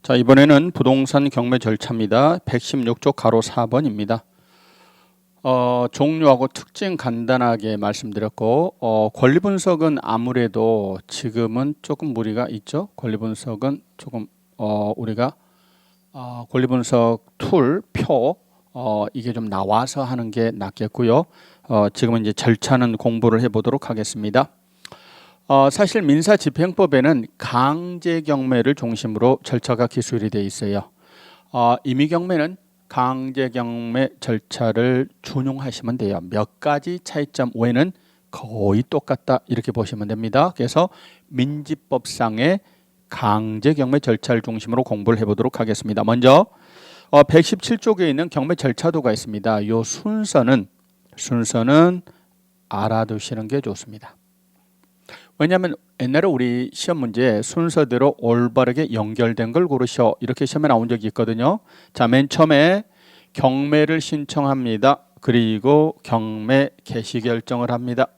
자, 이번에는 부동산 경매 절차입니다. 116조 가로 4번입니다. 종류하고 특징 간단하게 말씀드렸고, 권리 분석은 아무래도 지금은 조금 무리가 있죠. 권리 분석은 조금 우리가 권리 분석 툴, 표 이게 좀 나와서 하는 게 낫겠고요. 지금은 이제 절차는 공부를 해보도록 하겠습니다. 사실 민사집행법에는 강제경매를 중심으로 절차가 기술이 되어 있어요. 임의경매는 강제경매 절차를 준용하시면 돼요. 몇 가지 차이점 외에는 거의 똑같다 이렇게 보시면 됩니다. 그래서 민지법상의 강제경매 절차를 중심으로 공부를 해보도록 하겠습니다. 먼저 117쪽에 있는 경매 절차도가 있습니다. 이 순서는 알아두시는 게 좋습니다. 왜냐하면 옛날에 우리 시험 문제에 순서대로 올바르게 연결된 걸 고르셔 이렇게 시험에 나온 적이 있거든요. 자, 맨 처음에 경매를 신청합니다. 그리고 경매 개시 결정을 합니다.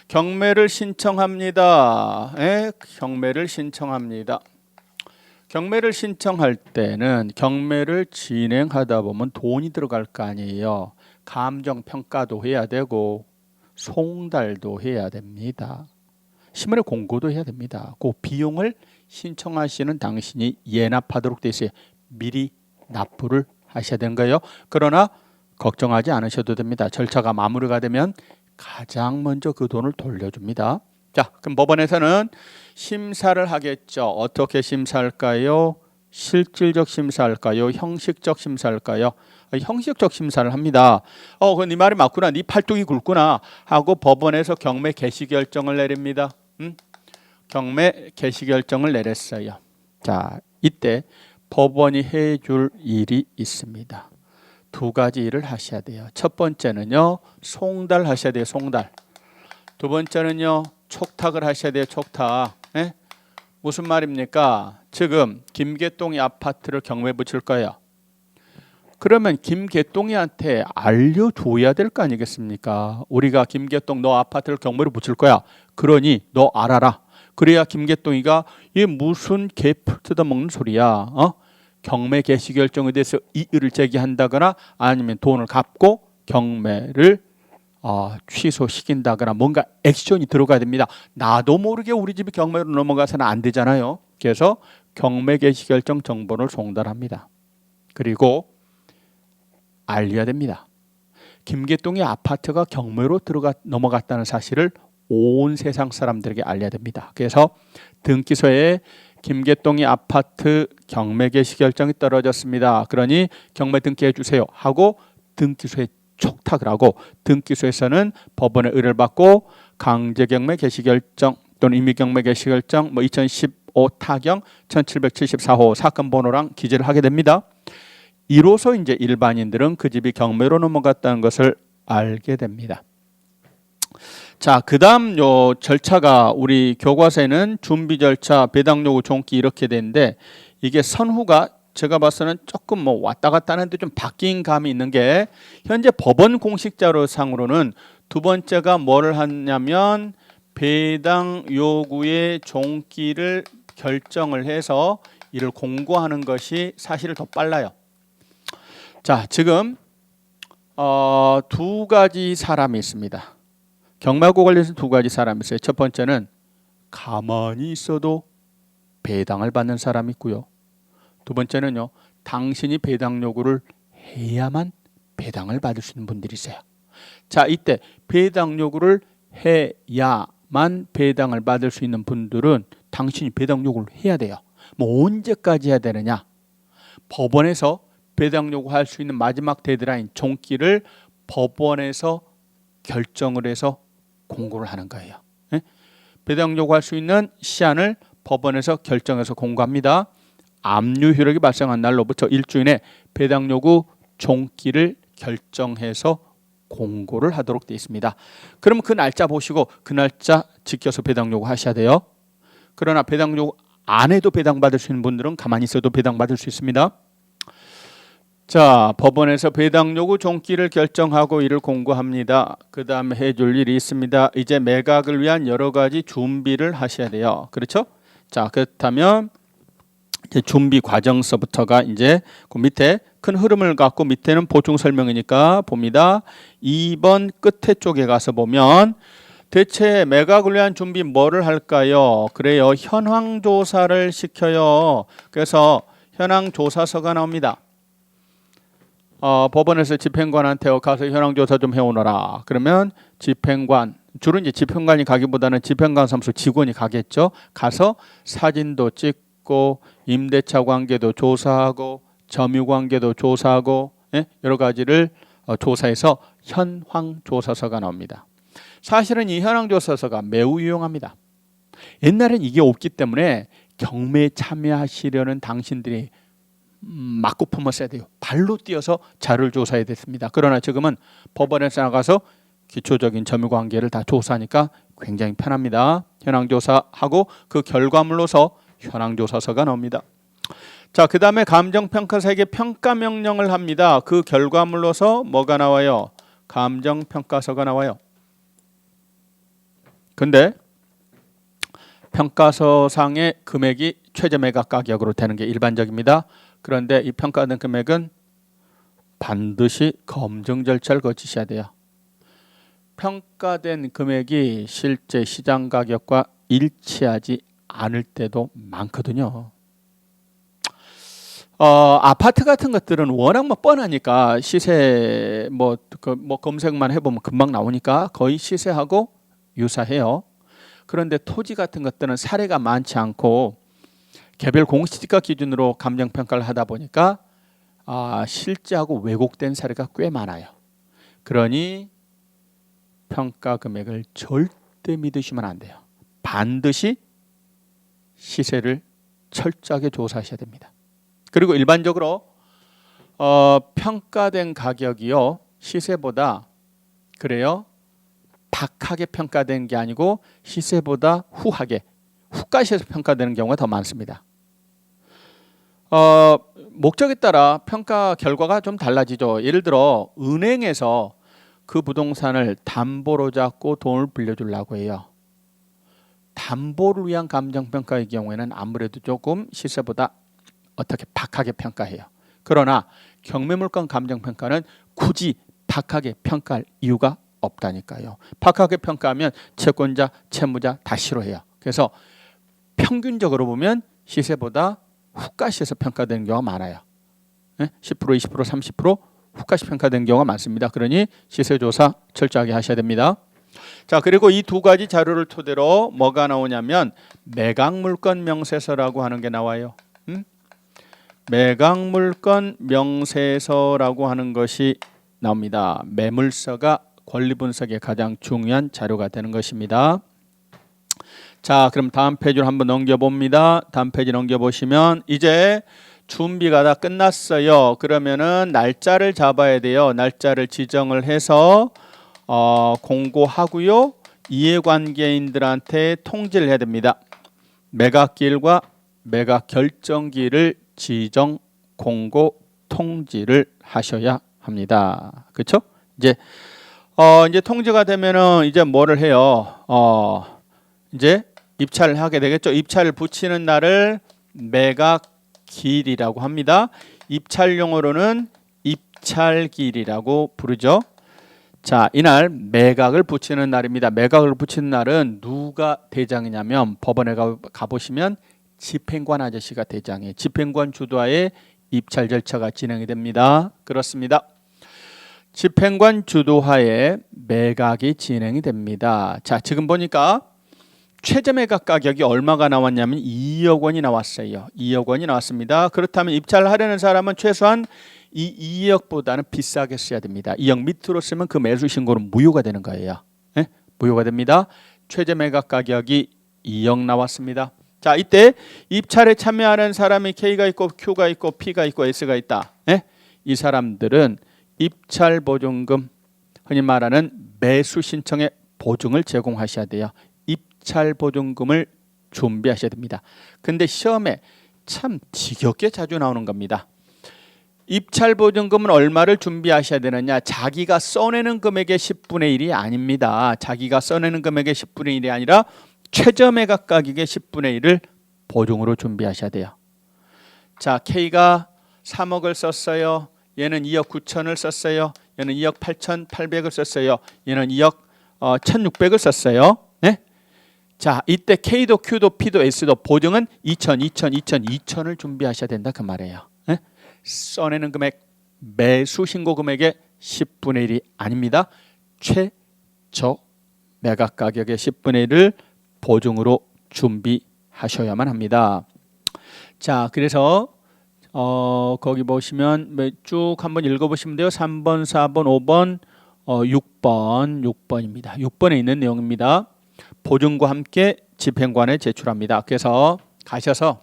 경매를 신청합니다. 경매를 신청합니다. 경매를 신청할 때는 경매를 진행하다 보면 돈이 들어갈 거 아니에요. 감정평가도 해야 되고 송달도 해야 됩니다. 신문에 공고도 해야 됩니다. 그 비용을 신청하시는 당신이 예납하도록 되어 있어요. 미리 납부를 하셔야 되는 거예요. 그러나 걱정하지 않으셔도 됩니다. 절차가 마무리가 되면 가장 먼저 그 돈을 돌려줍니다. 자, 그럼 법원에서는 심사를 하겠죠. 어떻게 심사할까요? 실질적 심사할까요? 형식적 심사할까요? 형식적 심사를 합니다. 네 말이 맞구나. 네 팔뚝이 굵구나 하고 법원에서 경매 개시 결정을 내립니다. 경매 개시 결정을 내렸어요. 자, 이때 법원이 해줄 일이 있습니다. 두 가지 일을 하셔야 돼요. 첫 번째는요, 송달 하셔야 돼요. 송달. 두 번째는요, 촉탁을 하셔야 돼요. 촉탁. 무슨 말입니까? 지금 김개똥이 아파트를 경매 붙일 거예요. 그러면 김개똥이한테 알려줘야 될 거 아니겠습니까? 우리가 김개똥 너 아파트를 경매로 붙일 거야. 그러니 너 알아라. 그래야 김개똥이가 이게 무슨 개풀 뜯어먹는 소리야. 경매 개시 결정에 대해서 이의를 제기한다거나 아니면 돈을 갚고 경매를 취소시킨다거나 뭔가 액션이 들어가야 됩니다. 나도 모르게 우리 집이 경매로 넘어가서는 안 되잖아요. 그래서 경매 개시 결정 정보를 송달합니다. 그리고 알려야 됩니다. 김개똥의 아파트가 경매로 넘어갔다는 사실을 온 세상 사람들에게 알려야 됩니다. 그래서 등기소에 김개똥이 아파트 경매 개시 결정이 떨어졌습니다. 그러니 경매 등기해 주세요 하고 등기소에 촉탁을 하고 등기소에서는 법원의 의뢰를 받고 강제경매 개시 결정 또는 임의경매 개시 결정 2015 타경 1774호 사건 번호랑 기재를 하게 됩니다. 이로써 이제 일반인들은 그 집이 경매로 넘어갔다는 것을 알게 됩니다. 자, 그다음 요 절차가 우리 교과서에는 준비 절차, 배당 요구, 종기 이렇게 되는데 이게 선후가 제가 봐서는 조금 왔다 갔다 하는데 좀 바뀐 감이 있는 게 현재 법원 공식 자료상으로는 두 번째가 뭐를 하냐면 배당 요구의 종기를 결정을 해서 이를 공고하는 것이 사실 더 빨라요. 자, 지금 두 가지 사람이 있습니다. 경매하고 관련해서 두 가지 사람이 있어요. 첫 번째는 가만히 있어도 배당을 받는 사람이 있고요. 두 번째는요, 당신이 배당 요구를 해야만 배당을 받을 수 있는 분들이 있어요. 자, 이때 배당 요구를 해야만 배당을 받을 수 있는 분들은 당신이 배당 요구를 해야 돼요. 언제까지 해야 되느냐? 법원에서 배당 요구할 수 있는 마지막 데드라인 종기를 법원에서 결정을 해서 공고를 하는 거예요. 배당 요구할 수 있는 시한을 법원에서 결정해서 공고합니다. 압류 효력이 발생한 날로부터 일주 이내 배당 요구 종기를 결정해서 공고를 하도록 되어 있습니다. 그러면 그 날짜 보시고 그 날짜 지켜서 배당 요구 하셔야 돼요. 그러나 배당 요구 안 해도 배당 받을 수 있는 분들은 가만히 있어도 배당 받을 수 있습니다. 자, 법원에서 배당 요구 종기를 결정하고 이를 공고합니다. 그 다음에 해줄 일이 있습니다. 이제 매각을 위한 여러 가지 준비를 하셔야 돼요. 그렇죠? 자, 그렇다면 이제 준비 과정서부터가 이제 그 밑에 큰 흐름을 갖고 밑에는 보충 설명이니까 봅니다. 2번 끝에 쪽에 가서 보면 대체 매각을 위한 준비 뭐를 할까요? 그래요. 현황 조사를 시켜요. 그래서 현황 조사서가 나옵니다. 법원에서 집행관한테 가서 현황 조사 좀 해오너라. 그러면 집행관, 주로 이제 집행관이 가기보다는 집행관 사무소 직원이 가겠죠. 가서 사진도 찍고 임대차 관계도 조사하고 점유 관계도 조사하고 여러 가지를 조사해서 현황 조사서가 나옵니다. 사실은 이 현황 조사서가 매우 유용합니다. 옛날엔 이게 없기 때문에 경매에 참여하시려는 당신들이 맞고 품었어야 돼요. 발로 뛰어서 자료를 조사해야 됐습니다. 그러나 지금은 법원에서 나가서 기초적인 점유 관계를 다 조사하니까 굉장히 편합니다. 현황 조사하고 그 결과물로서 현황 조사서가 나옵니다. 자, 그 다음에 감정평가사에게 평가 명령을 합니다. 그 결과물로서 뭐가 나와요? 감정평가서가 나와요. 근데 평가서상의 금액이 최저 매각 가격으로 되는 게 일반적입니다. 그런데 이 평가된 금액은 반드시 검증 절차를 거치셔야 돼요. 평가된 금액이 실제 시장 가격과 일치하지 않을 때도 많거든요. 아파트 같은 것들은 워낙 뻔하니까 시세 검색만 해보면 금방 나오니까 거의 시세하고 유사해요. 그런데 토지 같은 것들은 사례가 많지 않고 개별 공시지가 기준으로 감정평가를 하다 보니까 실제하고 왜곡된 사례가 꽤 많아요. 그러니 평가 금액을 절대 믿으시면 안 돼요. 반드시 시세를 철저하게 조사하셔야 됩니다. 그리고 일반적으로 평가된 가격이요 시세보다 그래요 박하게 평가된 게 아니고 시세보다 후하게 후가시에서 평가되는 경우가 더 많습니다. 목적에 따라 평가 결과가 좀 달라지죠. 예를 들어 은행에서 그 부동산을 담보로 잡고 돈을 빌려주려고 해요. 담보를 위한 감정평가의 경우에는 아무래도 조금 시세보다 어떻게 박하게 평가해요. 그러나 경매물건 감정평가는 굳이 박하게 평가할 이유가 없다니까요. 박하게 평가하면 채권자, 채무자 다 싫어해요. 그래서 평균적으로 보면 시세보다 후가시에서 평가되는 경우가 많아요. 10%, 20%, 30% 후가시 평가되는 경우가 많습니다. 그러니 시세조사 철저하게 하셔야 됩니다. 자, 그리고 이 두 가지 자료를 토대로 뭐가 나오냐면 매각물건 명세서라고 하는 게 나와요. 매각물건 명세서라고 하는 것이 나옵니다. 매물서가 권리분석에 가장 중요한 자료가 되는 것입니다. 자, 그럼 다음 페이지로 한번 넘겨봅니다. 다음 페이지 넘겨보시면 이제 준비가 다 끝났어요. 그러면은 날짜를 잡아야 돼요. 날짜를 지정을 해서 공고하고요. 이해관계인들한테 통지를 해야 됩니다. 매각기일과 매각 결정기일을 지정, 공고, 통지를 하셔야 합니다. 그렇죠? 이제 통지가 되면은 이제 뭐를 해요? 이제 입찰을 하게 되겠죠. 입찰을 붙이는 날을 매각기일이라고 합니다. 입찰용어로는 입찰기일이라고 부르죠. 자, 이날 매각을 붙이는 날입니다. 매각을 붙이는 날은 누가 대장이냐면 법원에 가보시면 집행관 아저씨가 대장이에요. 집행관 주도하에 입찰 절차가 진행이 됩니다. 그렇습니다. 집행관 주도하에 매각이 진행이 됩니다. 자, 지금 보니까 최저 매각 가격이 얼마가 나왔냐면 2억 원이 나왔어요. 2억 원이 나왔습니다. 그렇다면 입찰을 하려는 사람은 최소한 이 2억보다는 비싸게 써야 됩니다. 2억 밑으로 쓰면 그 매수 신고는 무효가 되는 거예요. 네? 무효가 됩니다. 최저 매각 가격이 2억 나왔습니다. 자, 이때 입찰에 참여하는 사람이 K가 있고 Q가 있고 P가 있고 S가 있다. 네? 이 사람들은 입찰 보증금, 흔히 말하는 매수 신청의 보증을 제공하셔야 돼요. 입찰 보증금을 준비하셔야 됩니다. 근데 시험에 참 지겹게 자주 나오는 겁니다. 입찰 보증금은 얼마를 준비하셔야 되느냐? 자기가 써내는 금액의 10분의 1이 아닙니다. 자기가 써내는 금액의 10분의 1이 아니라 최저 매각 가격의 10분의 1을 보증으로 준비하셔야 돼요. 자, K가 3억을 썼어요. 얘는 2억 9천을 썼어요. 얘는 2억 8,800을 썼어요. 얘는 2억 1,600을 썼어요. 네? 자, 이때 K도 Q도 P도 S도 보증은 2,000을 준비하셔야 된다 그 말이에요. 네? 써내는 금액 매수 신고 금액의 10분의 1이 아닙니다. 최저 매각 가격의 10분의 1을 보증으로 준비하셔야만 합니다. 자, 그래서 거기 보시면 쭉 한번 읽어보시면 돼요. 3번, 4번, 5번, 6번입니다. 6번에 있는 내용입니다. 보증과 함께 집행관에 제출합니다. 그래서 가서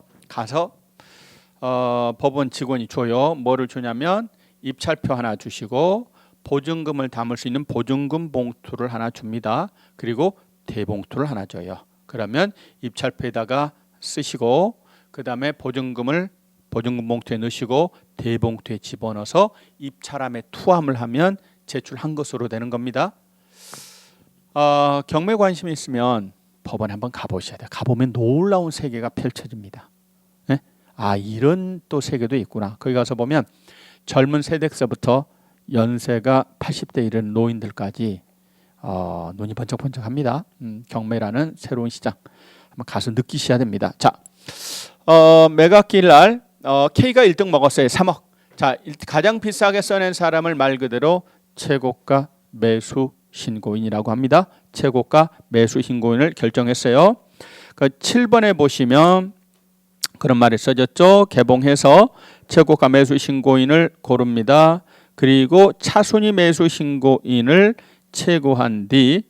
법원 직원이 줘요. 뭐를 주냐면 입찰표 하나 주시고 보증금을 담을 수 있는 보증금 봉투를 하나 줍니다. 그리고 대봉투를 하나 줘요. 그러면 입찰표에다가 쓰시고 그 다음에 보증금 봉투에 넣으시고 대봉투에 집어넣어서 입찰함에 투함을 하면 제출한 것으로 되는 겁니다. 경매 관심이 있으면 법원에 한번 가보셔야 돼요. 가보면 놀라운 세계가 펼쳐집니다. 네? 아, 이런 또 세계도 있구나. 거기 가서 보면 젊은 세대서부터 연세가 80대 이른 노인들까지 눈이 번쩍번쩍합니다. 경매라는 새로운 시장 한번 가서 느끼셔야 됩니다. 자, 매각기일 날 K가 1등 먹었어요. 3억. 자, 가장 비싸게 써낸 사람을 말 그대로 최고가 매수 신고인이라고 합니다. 최고가 매수 신고인을 결정했어요. 그 7번에 보시면 그런 말이 써졌죠. 개봉해서 최고가 매수 신고인을 고릅니다. 그리고 차순위 매수 신고인을 최고한 뒤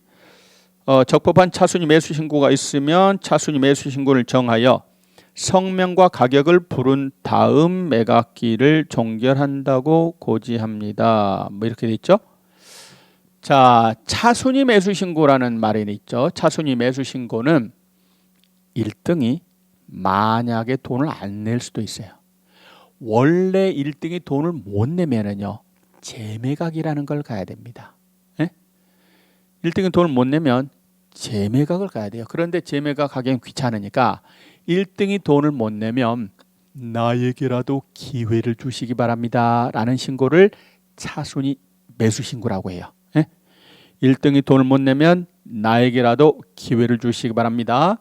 적법한 차순위 매수 신고가 있으면 차순위 매수 신고를 정하여 성명과 가격을 부른 다음 매각기를 종결한다고 고지합니다. 뭐 이렇게 돼 있죠. 자, 차순위 매수 신고라는 말이 있죠. 차순위 매수 신고는 1등이 만약에 돈을 안 낼 수도 있어요. 원래 1등이 돈을 못 내면은요, 재매각이라는 걸 가야 됩니다. 네? 1등이 돈을 못 내면 재매각을 가야 돼요. 그런데 재매각 하기엔 귀찮으니까 1등이 돈을 못 내면 나에게라도 기회를 주시기 바랍니다 라는 신고를 차순위 매수 신고라고 해요. 1등이 돈을 못 내면 나에게라도 기회를 주시기 바랍니다.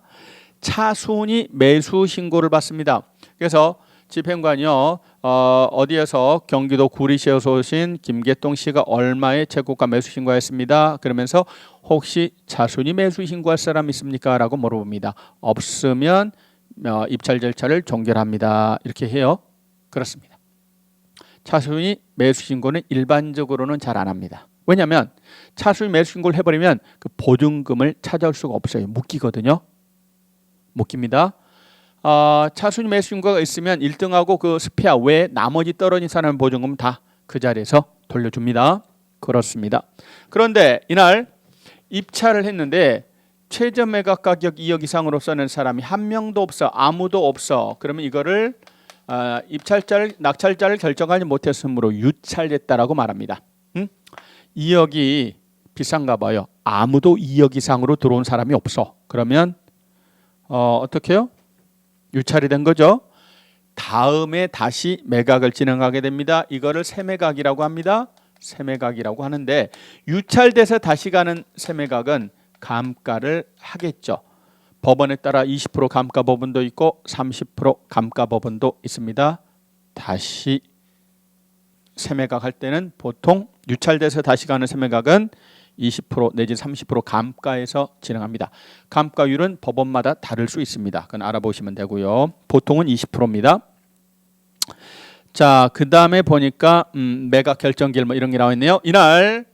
차순위 매수 신고를 받습니다. 그래서 집행관이요, 어디에서 경기도 구리시에서 오신 김계동 씨가 얼마의 최고가 매수 신고했습니다. 그러면서 혹시 차순위 매수 신고할 사람 있습니까? 라고 물어봅니다. 없으면 입찰 절차를 종결합니다. 이렇게 해요. 그렇습니다. 차순위 매수 신고는 일반적으로는 잘 안 합니다. 왜냐하면 차순위 매수 신고를 해버리면 그 보증금을 찾아올 수가 없어요. 묶이거든요. 묶입니다. 차순위 매수 신고가 있으면 1등하고 그 스페어 외에 나머지 떨어진 사람의 보증금은 다 그 자리에서 돌려줍니다. 그렇습니다. 그런데 이날 입찰을 했는데 최저 매각 가격 2억 이상으로 써낸 사람이 한 명도 없어. 아무도 없어. 그러면 이거를 낙찰자를 결정하지 못했으므로 유찰됐다라고 말합니다. 2억이 비싼가 봐요. 아무도 2억 이상으로 들어온 사람이 없어. 그러면 어떻게 해요? 유찰이 된 거죠. 다음에 다시 매각을 진행하게 됩니다. 이거를 새매각이라고 합니다. 새매각이라고 하는데 유찰돼서 다시 가는 새매각은 감가를 하겠죠. 법원에 따라 20% 감가 법원도 있고 30% 감가 법원도 있습니다. 다시 새매각 할 때는 보통 유찰돼서 다시 가는 새매각은 20% 내지 30% 감가에서 진행합니다. 감가율은 법원마다 다를 수 있습니다. 그건 알아보시면 되고요. 보통은 20%입니다. 자, 그 다음에 보니까 매각 결정기일 뭐 이런 게 나와 있네요. 이날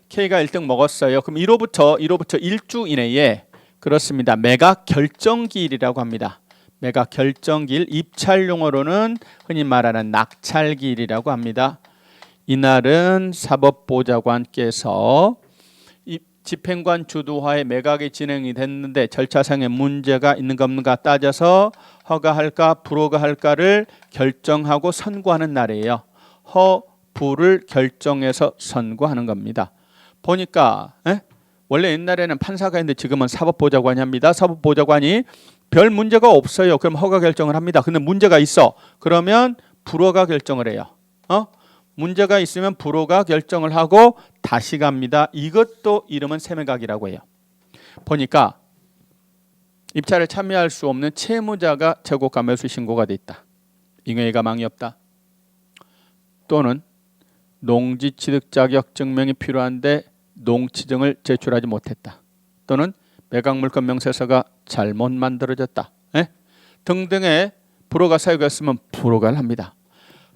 K가 1등 먹었어요. 그럼 1호부터 1주 이내에 그렇습니다. 매각 결정기일이라고 합니다. 매각 결정기일, 입찰 용어로는 흔히 말하는 낙찰기일이라고 합니다. 이날은 사법보좌관께서 집행관 주도하에 매각이 진행이 됐는데 절차상의 문제가 있는가 없는가 따져서 허가할까 불허가할까를 결정하고 선고하는 날이에요. 허불을 결정해서 선고하는 겁니다. 보니까 원래 옛날에는 판사가 있는데 지금은 사법보좌관이 합니다. 사법보좌관이 별 문제가 없어요. 그럼 허가 결정을 합니다. 근데 문제가 있어. 그러면 불허가 결정을 해요. 문제가 있으면 불허가 결정을 하고 다시 갑니다. 이것도 이름은 세매각이라고 해요. 보니까 입찰에 참여할 수 없는 채무자가 재고가 매수 신고가 돼 있다. 잉여의 가망이 없다. 또는 농지 취득 자격 증명이 필요한데 농취증을 제출하지 못했다. 또는 매각 물건 명세서가 잘못 만들어졌다. 등등의 불허가 사유가 있으면 불허가를 합니다.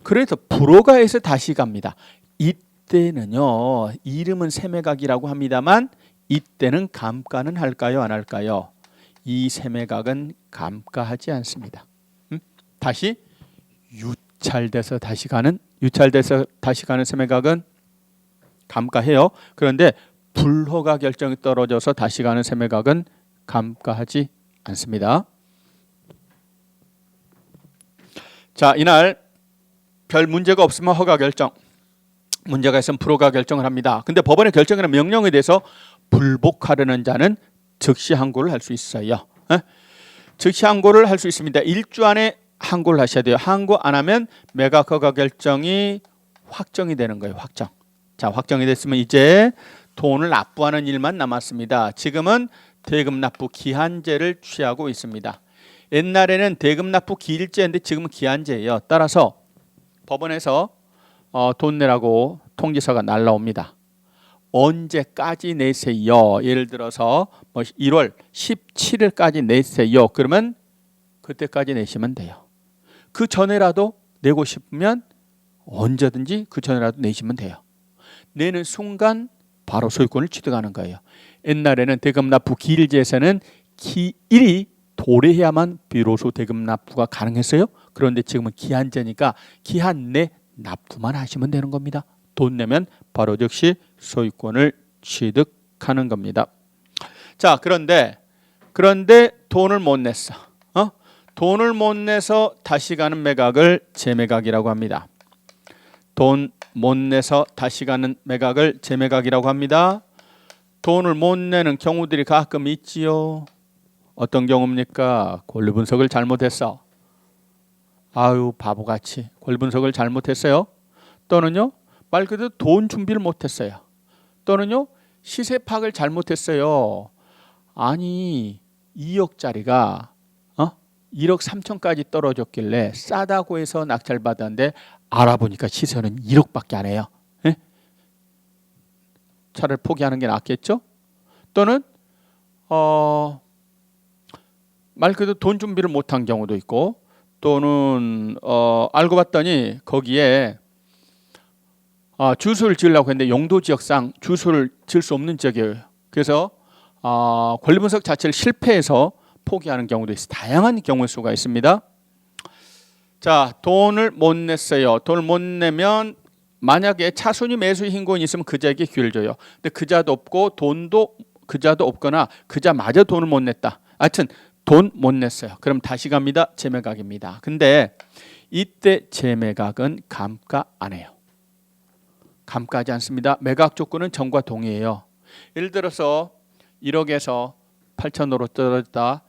그래서 불허가에서 다시 갑니다. 이때는요, 이름은 세매각이라고 합니다만 이때는 감가는 할까요, 안 할까요? 이 세매각은 감가하지 않습니다. 다시 유찰돼서 다시 가는 세매각은 감가해요. 그런데 불허가 결정이 떨어져서 다시 가는 세매각은 감가하지 않습니다. 자, 이날 별 문제가 없으면 허가 결정, 문제가 있으면 불허가 결정을 합니다. 근데 법원의 결정이나 명령에 대해서 불복하려는 자는 즉시 항고를 할 수 있어요. 즉시 항고를 할 수 있습니다. 1주 안에 항고를 하셔야 돼요. 항고 안 하면 매각 허가 결정이 확정이 되는 거예요. 확정. 자, 확정이 됐으면 이제 돈을 납부하는 일만 남았습니다. 지금은 대금 납부 기한제를 취하고 있습니다. 옛날에는 대금 납부 기일제인데 지금은 기한제예요. 따라서 법원에서 돈 내라고 통지서가 날라옵니다. 언제까지 내세요? 예를 들어서 1월 17일까지 내세요. 그러면 그때까지 내시면 돼요. 그 전에라도 내고 싶으면 언제든지 그 전에라도 내시면 돼요. 내는 순간 바로 소유권을 취득하는 거예요. 옛날에는 대금 납부 기일제에서는 기일이 도래해야만 비로소 대금 납부가 가능했어요. 그런데 지금은 기한제니까 기한 내 납부만 하시면 되는 겁니다. 돈 내면 바로 즉시 소유권을 취득하는 겁니다. 자, 그런데 돈을 못 냈어. 돈을 못 내서 다시 가는 매각을 재매각이라고 합니다. 돈 못 내서 다시 가는 매각을 재매각이라고 합니다. 돈을 못 내는 경우들이 가끔 있지요. 어떤 경우입니까? 권리 분석을 잘못했어. 아유, 바보같이 권리 분석을 잘못했어요. 또는요, 말 그대로 돈 준비를 못했어요. 또는요, 시세 파악을 잘못했어요. 아니, 2억짜리가 1억 3천까지 떨어졌길래 싸다고 해서 낙찰 받았는데 알아보니까 시세는 1억밖에 안 해요. 차를 포기하는 게 낫겠죠? 또는 말 그대로 돈 준비를 못한 경우도 있고, 또는 알고 봤더니 거기에 주소를 지으려고 했는데 용도 지역상 주소를 지을 수 없는 지역이에요. 그래서 권리 분석 자체를 실패해서 포기하는 경우도 있어요. 다양한 경우의 수가 있습니다. 자, 돈을 못 냈어요. 돈을 못 내면 만약에 차순위 매수 신고인이 있으면 그자에게 기회를 줘요. 근데 그자도 없고 돈도 그자도 없거나 그자마저 돈을 못 냈다. 하여튼 돈 못 냈어요. 그럼 다시 갑니다. 재매각입니다. 근데 이때 재매각은 감가 안 해요. 감가하지 않습니다. 매각 조건은 전과 동의해요. 예를 들어서 1억에서 8천으로 떨어졌다.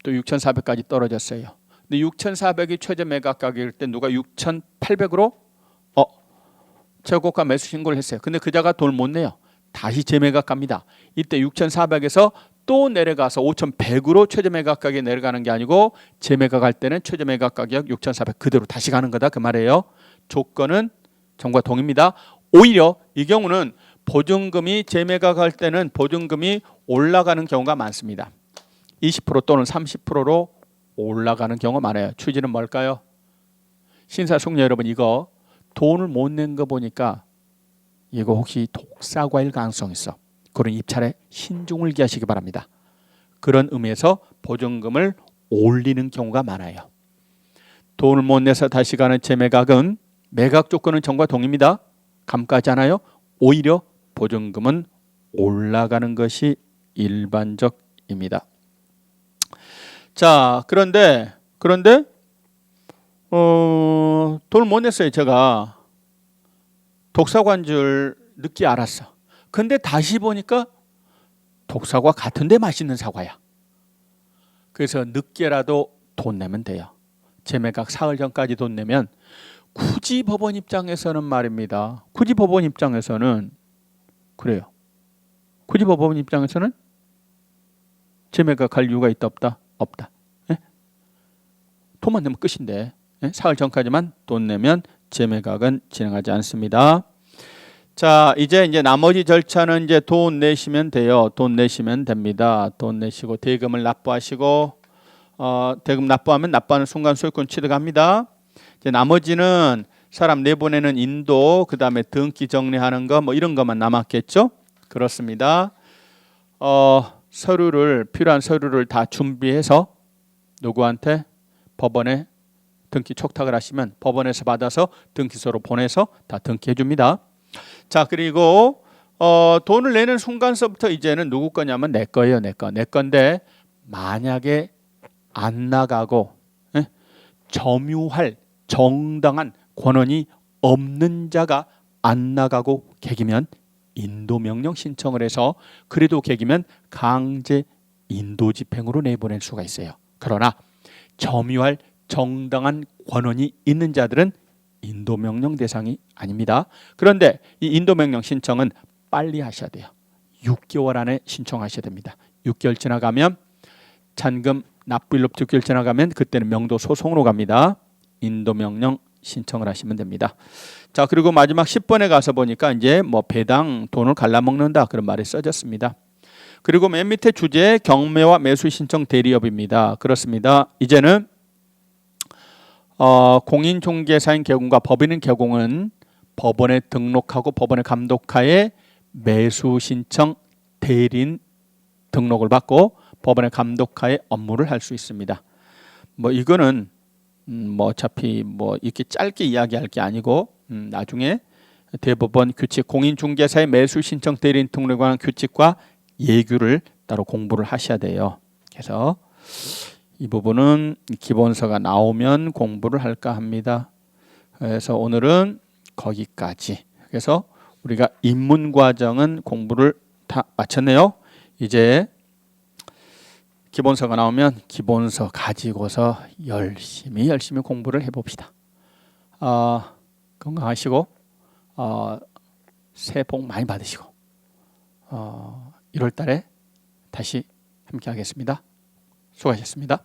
또 6,400까지 떨어졌어요. 근데 6,400이 최저 매각 가격일 때 누가 6,800으로 최고가 매수 신고를 했어요. 근데 그자가 돈을 못 내요. 다시 재매각 갑니다. 이때 6,400에서 또 내려가서 5,100으로 최저 매각 가격이 내려가는 게 아니고 재매각할 때는 최저 매각 가격 6,400 그대로 다시 가는 거다 그 말이에요. 조건은 전과 동의입니다. 오히려 이 경우는 보증금이 재매각할 때는 보증금이 올라가는 경우가 많습니다. 20% 또는 30%로 올라가는 경우가 많아요. 취지는 뭘까요? 신사숙녀 여러분, 이거 돈을 못 낸 거 보니까 이거 혹시 독사과일 가능성이 있어. 그런 입찰에 신중을 기하시기 바랍니다. 그런 의미에서 보증금을 올리는 경우가 많아요. 돈을 못 내서 다시 가는 재매각은 매각 조건은 전과 동의입니다. 감가하잖아요. 오히려 보증금은 올라가는 것이 일반적입니다. 자, 그런데 돈을 못 냈어요. 제가 독사과인 줄 늦게 알았어. 근데 다시 보니까 독사과 같은데 맛있는 사과야. 그래서 늦게라도 돈 내면 돼요. 재매각 사흘 전까지 돈 내면 굳이 법원 입장에서는 말입니다. 굳이 법원 입장에서는 그래요. 굳이 법원 입장에서는 재매각 할 이유가 있다 없다? 없다. 예? 돈만 내면 끝인데 예? 사흘 전까지만 돈 내면 재매각은 진행하지 않습니다. 자, 이제 나머지 절차는 이제 돈 내시면 돼요. 돈 내시면 됩니다. 돈 내시고 대금을 납부하시고 대금 납부하면 납부하는 순간 소유권 취득합니다. 이제 나머지는 사람 내보내는 인도, 그 다음에 등기 정리하는 거 뭐 이런 것만 남았겠죠? 그렇습니다. 서류를 필요한 서류를 다 준비해서 누구한테 법원에 등기 촉탁을 하시면 법원에서 받아서 등기소로 보내서 다 등기해 줍니다. 자, 그리고 돈을 내는 순간서부터 이제는 누구 거냐면 내 거예요. 내 건데 만약에 안 나가고 점유할 정당한 권한이 없는 자가 안 나가고 개기면 인도명령 신청을 해서 그래도 개기면 강제 인도집행으로 내보낼 수가 있어요. 그러나 점유할 정당한 권한이 있는 자들은 인도명령 대상이 아닙니다. 그런데 이 인도명령 신청은 빨리 하셔야 돼요. 6개월 안에 신청하셔야 됩니다. 6개월 지나가면 잔금 납부일로부터 6개월 지나가면 그때는 명도 소송으로 갑니다. 인도명령 신청을 하시면 됩니다. 자, 그리고 마지막 10번에 가서 보니까 이제 뭐 배당 돈을 갈라먹는다 그런 말이 써졌습니다. 그리고 맨 밑에 주제 경매와 매수 신청 대리업입니다. 그렇습니다. 이제는 공인중개사인 개공과 법인인 개공은 법원에 등록하고 법원의 감독하에 매수 신청 대리인 등록을 받고 법원의 감독하에 업무를 할 수 있습니다. 뭐 이거는 뭐 어차피 뭐 이렇게 짧게 이야기할 게 아니고 나중에 대법원 규칙 공인중개사의 매수 신청 대리인 등록에 관한 규칙과 예규를 따로 공부를 하셔야 돼요. 그래서 이 부분은 기본서가 나오면 공부를 할까 합니다. 그래서 오늘은 거기까지. 그래서 우리가 입문 과정은 공부를 다 마쳤네요. 이제 기본서가 나오면 기본서 가지고서 열심히 공부를 해봅시다. 건강하시고 새해 복 많이 받으시고 1월 달에 다시 함께 하겠습니다. 수고하셨습니다.